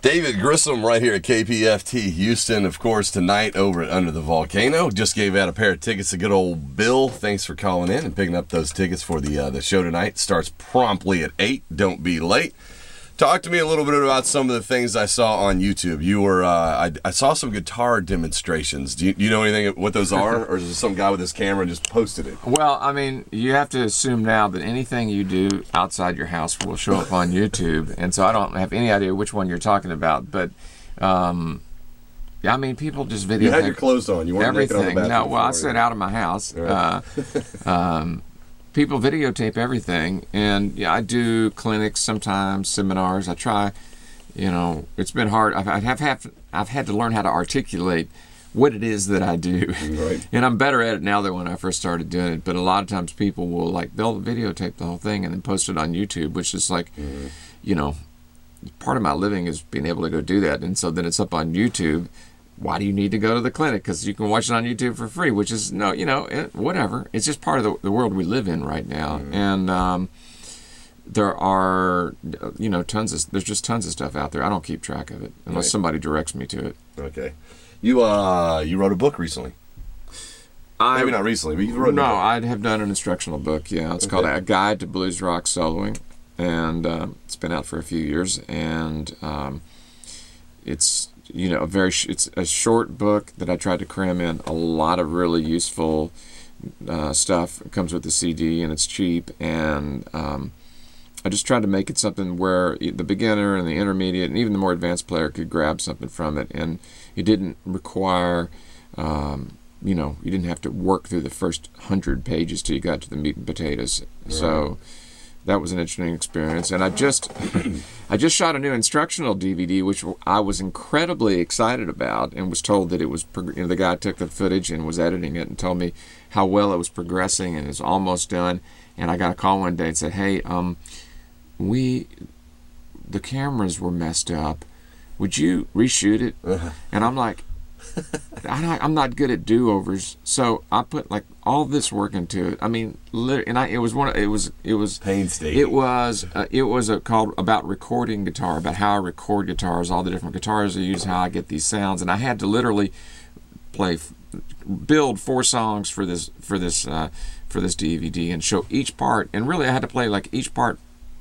David Grissom right here at Kpft Houston, of course, tonight over at Under the Volcano. Just gave out a pair of tickets to good old Bill. Thanks for calling in and picking up those tickets for the show tonight. Starts promptly at 8. Don't be late. Talk to me a little bit about some of the things I saw on YouTube. You were, I saw some guitar demonstrations. Do you know anything what those are? Or is it some guy with his camera and just posted it? Well, I mean, you have to assume now that anything you do outside your house will show up on YouTube. And so I don't have any idea which one you're talking about. But, yeah, I mean, people just videotape. You had your clothes on. You weren't naked on the bathroom. No, well, I said out of my house. Right. People videotape everything, and yeah, I do clinics sometimes, seminars. I try, it's been hard. I've had to learn how to articulate what it is that I do, right. And I'm better at it now than when I first started doing it. But a lot of times people will they'll videotape the whole thing and then post it on YouTube, which is like, part of my living is being able to go do that, and so then it's up on YouTube. Why do you need to go to the clinic? Because you can watch it on YouTube for free, which is, whatever. It's just part of the world we live in right now. Mm-hmm. And there are, there's just tons of stuff out there. I don't keep track of it unless somebody directs me to it. Okay. You wrote a book recently. Maybe not recently, but you wrote a book. No, I have done an instructional book, yeah. It's called A Guide to Blues Rock Soloing. And it's been out for a few years. And it's... it's a short book that I tried to cram in a lot of really useful stuff. It comes with the CD and it's cheap, and I just tried to make it something where the beginner and the intermediate and even the more advanced player could grab something from it, and it didn't require, you didn't have to work through the first 100 pages till you got to the meat and potatoes. Right. So that was an interesting experience, and I just shot a new instructional DVD, which I was incredibly excited about, and was told that it was. The guy took the footage and was editing it, and told me how well it was progressing and it's almost done. And I got a call one day and said, "Hey, the cameras were messed up. Would you reshoot it?" And I'm like, I'm not good at do-overs, so I put all this work into it. I mean, it was painstaking. It was called about recording guitar, about how I record guitars, all the different guitars I use, how I get these sounds, and I had to literally build 4 songs for this DVD and show each part, and really I had to play each part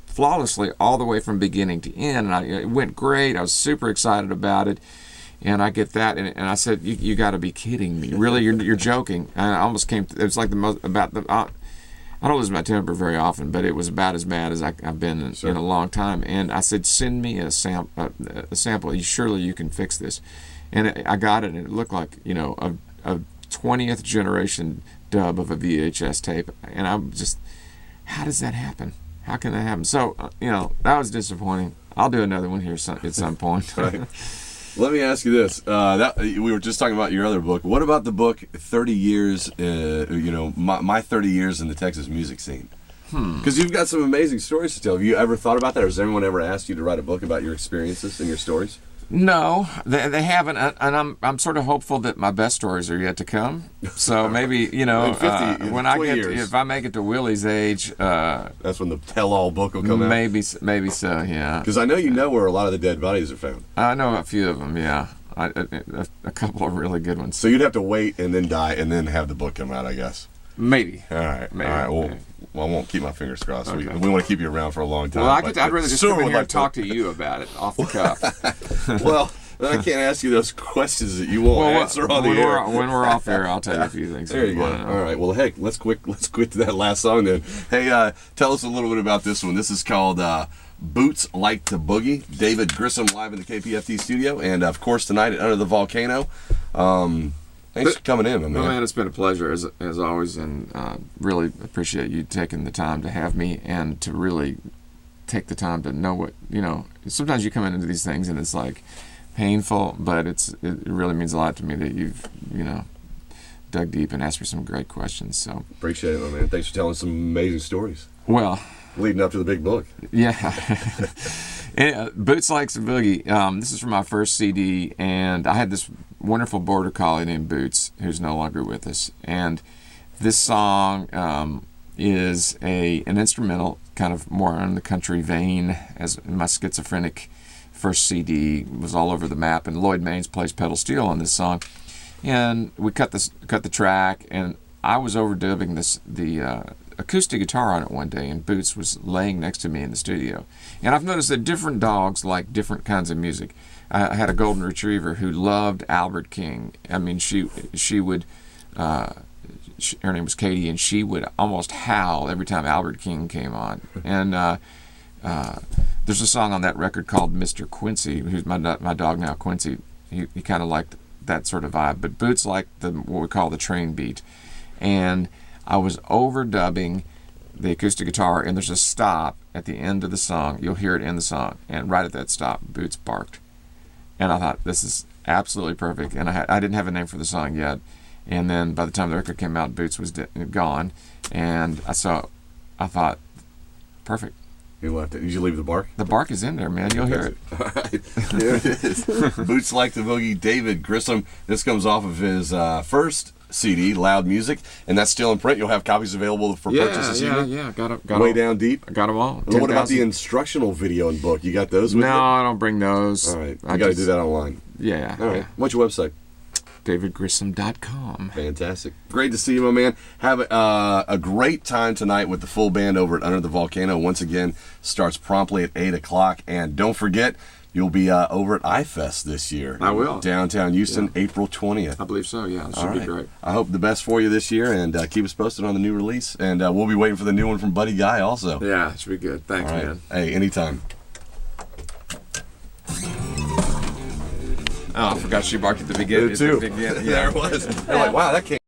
flawlessly all the way from beginning to end, and it went great. I was super excited about it. And I get that, and I said, "You got to be kidding me! Really, you're joking!" And I almost came. It was like the most about the. I don't lose my temper very often, but it was about as bad as I've been in a long time. And I said, "Send me a sample. Surely you can fix this." And I got it, and it looked like a 20th generation dub of a VHS tape. And I'm just, how does that happen? How can that happen? So that was disappointing. I'll do another one here at some point. Right. Let me ask you this. We were just talking about your other book. What about the book 30 Years, my 30 Years in the Texas Music Scene? Because you've got some amazing stories to tell. Have you ever thought about that, or has anyone ever asked you to write a book about your experiences and your stories? No, they haven't, and I'm sort of hopeful that my best stories are yet to come. So maybe when if I make it to Willie's age, that's when the tell-all book will come out. Maybe so, yeah. Because I know where a lot of the dead bodies are found. I know a few of them, yeah. A couple of really good ones. So you'd have to wait and then die and then have the book come out, I guess. Maybe. All right. Maybe. All right. Well, I won't keep my fingers crossed. Okay. We want to keep you around for a long time. Well, I'd rather just come in here and talk to you about it off the cuff. Well, then I can't ask you those questions that you won't answer on the air. When we're off air, I'll tell you a few things. There you go. All right. Well, heck, let's quit to that last song then. Hey, tell us a little bit about this one. This is called Boots Like to Boogie. David Grissom live in the Kpft studio, and of course tonight at Under the Volcano. Thanks for coming in, my man. Man, it's been a pleasure as always, and really appreciate you taking the time to have me and to really take the time to know what Sometimes you come into these things and it's painful, but it really means a lot to me that you've dug deep and asked me some great questions. So appreciate it, my man. Thanks for telling some amazing stories. Well, leading up to the big book. Yeah. And, Boots Likes to Boogie. This is from my first CD, and I had this wonderful border collie named Boots, who's no longer with us. And this song is an instrumental kind of more in the country vein, as my Schizophrenic first CD was all over the map, and Lloyd Maines plays pedal steel on this song. And we cut the track, and I was overdubbing the acoustic guitar on it one day, and Boots was laying next to me in the studio. And I've noticed that different dogs like different kinds of music. I had a golden retriever who loved Albert King. I mean, she would, her name was Katie, and she would almost howl every time Albert King came on. And there's a song on that record called Mr. Quincy, who's my dog now, Quincy. He kind of liked that sort of vibe. But Boots liked what we call the train beat. And I was overdubbing the acoustic guitar, and there's a stop at the end of the song. You'll hear it in the song. And right at that stop, Boots barked. And I thought, this is absolutely perfect. And I didn't have a name for the song yet. And then by the time the record came out, Boots was gone. And I thought, perfect. You left it. Did you leave the bark? The bark is in there, man. You'll hear it. All right. There it is. Boots Like the Boogie, David Grissom. This comes off of his first CD, Loud Music, and that's still in print. You'll have copies available for purchase this evening. Yeah. Got Way Down Deep. I got them all. And what about the instructional video and book? You got those with you? No, I don't bring those. All right. I got to do that online. Yeah. All right. Yeah. What's your website? DavidGrissom.com. Fantastic. Great to see you, my man. Have a great time tonight with the full band over at Under the Volcano. Once again, starts promptly at 8 o'clock. And don't forget, you'll be over at iFest this year. I will. Downtown Houston, April 20th. I believe so, yeah. It should be great. I hope the best for you this year, and keep us posted on the new release. And we'll be waiting for the new one from Buddy Guy also. Yeah, it should be good. Thanks, man. Hey, anytime. Oh, I forgot she barked at the beginning. Too. Yeah, There it was. They're like, wow, that came.